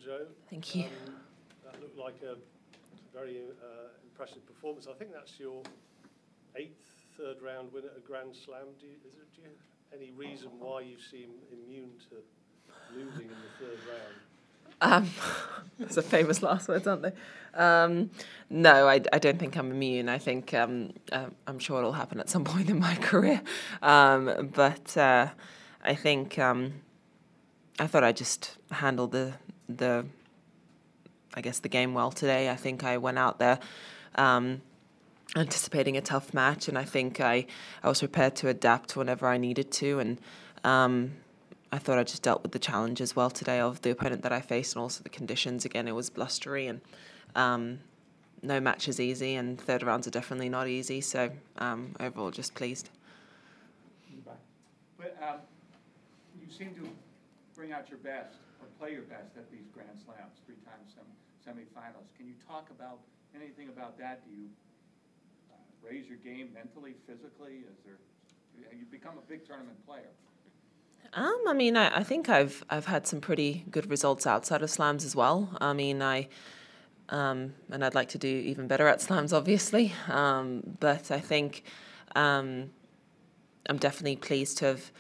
Joe. Thank you. That looked like a very impressive performance. I think that's your 8th third-round win at a Grand Slam. Do you have any reason why you seem immune to losing in the third round? Those are famous last words, aren't they? No, I don't think I'm immune. I think I'm sure it'll happen at some point in my career. But I think I thought I just handled the game well today. I think I went out there anticipating a tough match, and I think I was prepared to adapt whenever I needed to, and I thought I just dealt with the challenge as well today of the opponent that I faced and also the conditions. Again, it was blustery, and no match is easy, and third rounds are definitely not easy, so overall just pleased. But you seem to bring out your best or play your best at these Grand Slams, 3 times semifinals. Can you talk about anything about that? Do you raise your game mentally, physically? You've become a big tournament player. I mean, I think I've had some pretty good results outside of slams as well. I mean, and I'd like to do even better at slams, obviously. But I think I'm definitely pleased to have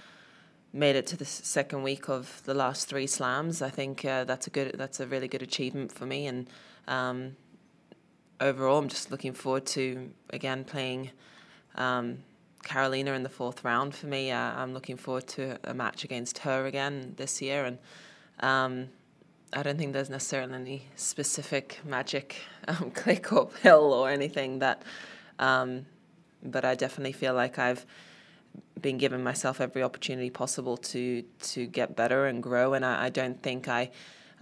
made it to the second week of the last 3 slams. I think that's a really good achievement for me, and overall, I'm just looking forward to again playing Carolina in the 4th round. For me, I'm looking forward to a match against her again this year, and I don't think there's necessarily any specific magic click or pill or anything that, but I definitely feel like I've been giving myself every opportunity possible to get better and grow, and I don't think I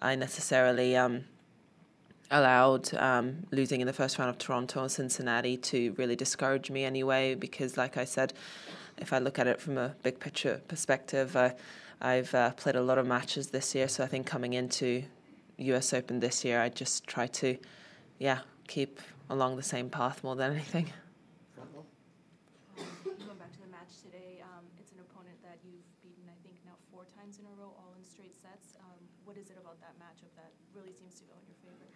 necessarily allowed losing in the first round of Toronto and Cincinnati to really discourage me anyway, because like I said, if I look at it from a big picture perspective, I've played a lot of matches this year, so I think coming into US Open this year, I just try to keep along the same path more than anything. Going back to the match today, it's an opponent that you've beaten, I think, now 4 times in a row, all in straight sets. What is it about that matchup that really seems to go in your favor?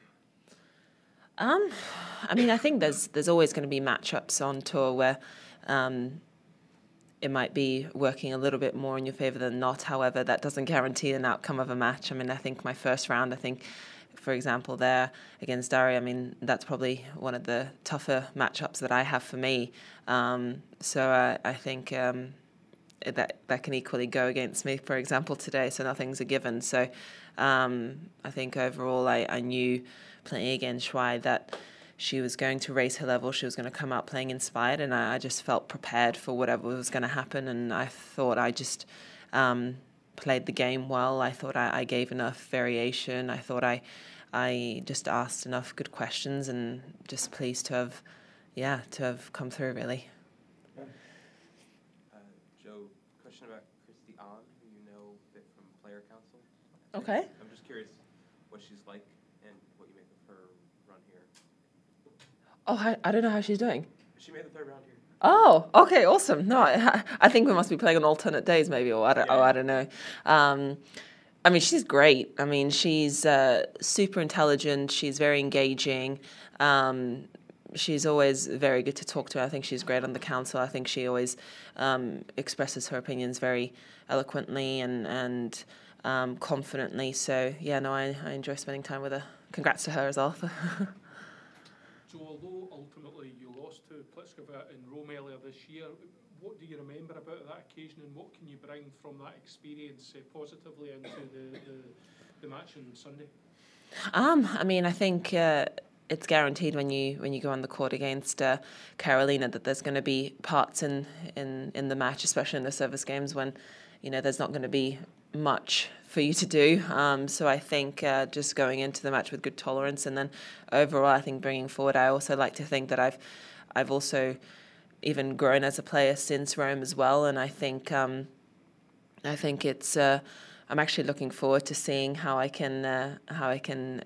I mean, I think there's always going to be matchups on tour where it might be working a little bit more in your favor than not. However, that doesn't guarantee an outcome of a match. I mean, I think my first round, for example, there against Dari, I mean, that's probably one of the tougher matchups that I have for me. So I think that can equally go against me, for example, today. So nothing's a given. So I think overall I knew playing against Shuai that she was going to raise her level, she was going to come out playing inspired, and I just felt prepared for whatever was going to happen, and I thought I just played the game well. I thought I gave enough variation. I thought I just asked enough good questions, and just pleased to have come through, really. Joe, question about Christina, who you know a bit from Player Council. Okay. I'm just curious what she's like and what you make of her run here. Oh, I don't know how she's doing. She made the 3rd round here. Oh, okay, awesome. No, I think we must be playing on alternate days, maybe, or I don't know. I mean, she's great. I mean, she's super intelligent. She's very engaging. She's always very good to talk to. I think she's great on the council. I think she always expresses her opinions very eloquently and confidently. So, yeah, no, I enjoy spending time with her. Congrats to her as well. So although ultimately you lost to Pliskova in Rome earlier this year, what do you remember about that occasion, and what can you bring from that experience positively into the match on Sunday? I mean, I think it's guaranteed when you go on the court against Carolina that there's going to be parts in the match, especially in the service games, when there's not going to be much for you to do. So I think just going into the match with good tolerance, and then overall, I think bringing forward, I also like to think that I've also even grown as a player since Rome as well, and I think it's I'm actually looking forward to seeing how I can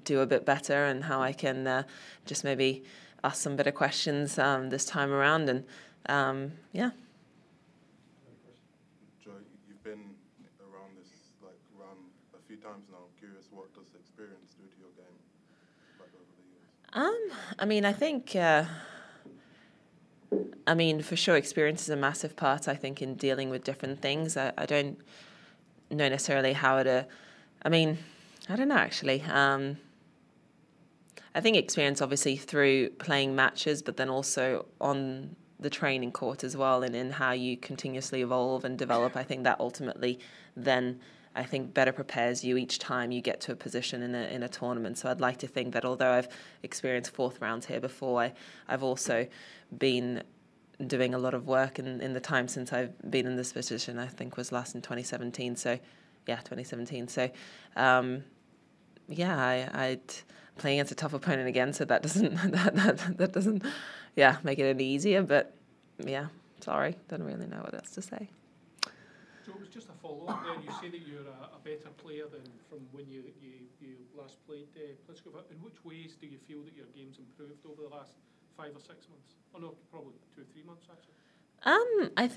do a bit better, and how I can just maybe ask some better questions this time around, and yeah. Joy, you've been around this round a few times now. I'm curious curious, what does experience do to your game back over the years? I mean, I think, for sure, experience is a massive part, I think, in dealing with different things. I don't know necessarily how to, I don't know, actually. I think experience, obviously, through playing matches, but then also on the training court as well, and in how you continuously evolve and develop. I think that ultimately then, I think, better prepares you each time you get to a position in a tournament. So I'd like to think that although I've experienced fourth rounds here before, I've also been doing a lot of work in the time since I've been in this position. I think was last in 2017. So, yeah, 2017. So, I'd playing against a tough opponent again. So that doesn't that doesn't, make it any easier. But yeah, sorry, don't really know what else to say. So it was just a follow-up there. You say that you're a better player than from when you last played Pliskova. In which ways do you feel that your game's improved over the last 5 or 6 months? Oh no, probably 2 or 3 months actually. I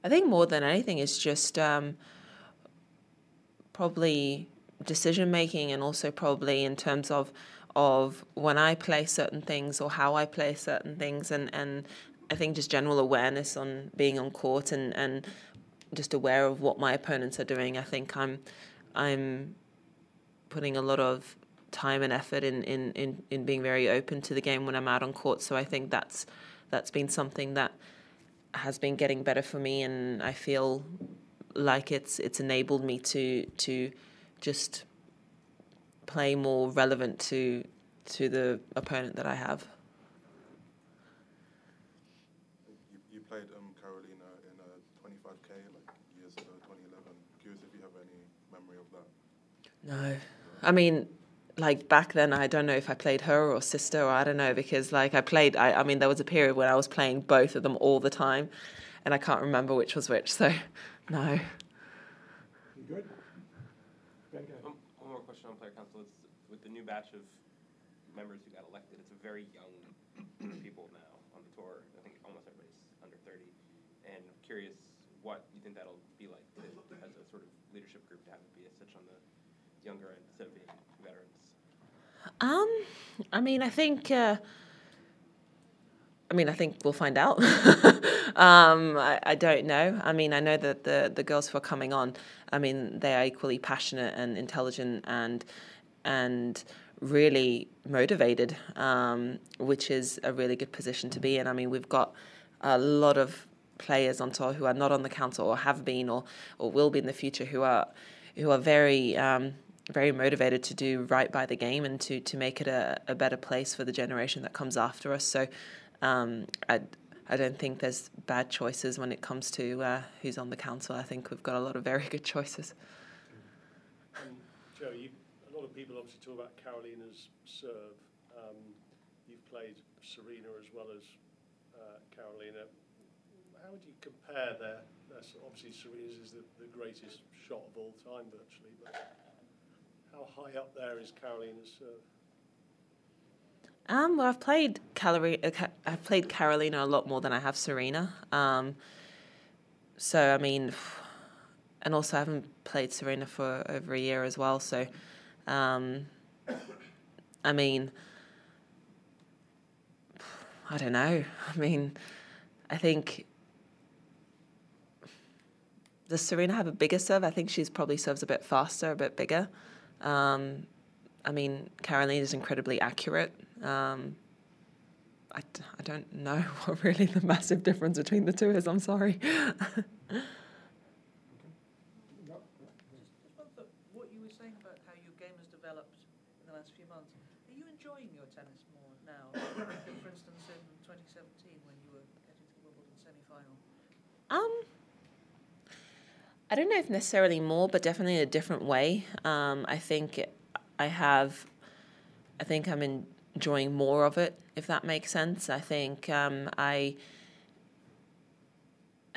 think more than anything is just probably decision making, and also probably in terms of when I play certain things or how I play certain things, and I think just general awareness on being on court and just aware of what my opponents are doing. I think I'm putting a lot of time and effort in being very open to the game when I'm out on court. So I think that's been something that has been getting better for me, and I feel like it's enabled me to just play more relevant to the opponent that I have. You played Carolina in a 25K like years ago, 2011. Curious if you have any memory of that. No. Like back then, I don't know if I played her or sister, or I don't know, because like there was a period when I was playing both of them all the time, and I can't remember which was which, so no. You good? Very good. One more question on player council is, with the new batch of members who got elected, it's a very young people now on the tour. I think almost everybody's under 30, and I'm curious what you think that'll be like as a sort of leadership group to have it be such on the younger end instead of being veterans. I think we'll find out. I don't know. I know that the girls who are coming on, they are equally passionate and intelligent and really motivated, which is a really good position to be in. We've got a lot of players on tour who are not on the council or have been or will be in the future who are very very motivated to do right by the game and to make it a better place for the generation that comes after us. So I don't think there's bad choices when it comes to who's on the council. I think we've got a lot of very good choices. Joe, a lot of people obviously talk about Carolina's serve. You've played Serena as well as Carolina. How would you compare their obviously Serena's is the greatest shot of all time virtually, but how high up there is Carolina's serve? Well, I've played Carolina a lot more than I have Serena. So and also I haven't played Serena for over a year as well. So, I don't know. I think, does Serena have a bigger serve? I think she's probably serves a bit faster, a bit bigger. Carolina's incredibly accurate. I don't know what really the massive difference between the two is. I'm sorry. What you were saying about how your game has developed in the last few months, are you enjoying your tennis more now? For instance, in 2017 when you were getting to the Wimbledon semi-final? I don't know if necessarily more, but definitely in a different way. I think I'm enjoying more of it, if that makes sense. I think I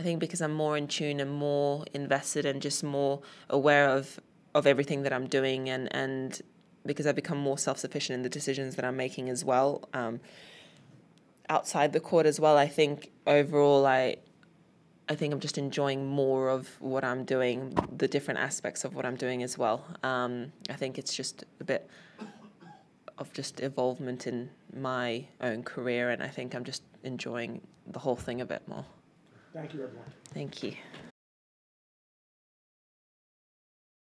think because I'm more in tune and more invested and just more aware of everything that I'm doing, and because I've become more self-sufficient in the decisions that I'm making as well, outside the court as well. I think overall I think I'm just enjoying more of what I'm doing, the different aspects of what I'm doing as well. I think it's just a bit of just involvement in my own career, and I think I'm just enjoying the whole thing a bit more. Thank you, everyone. Thank you.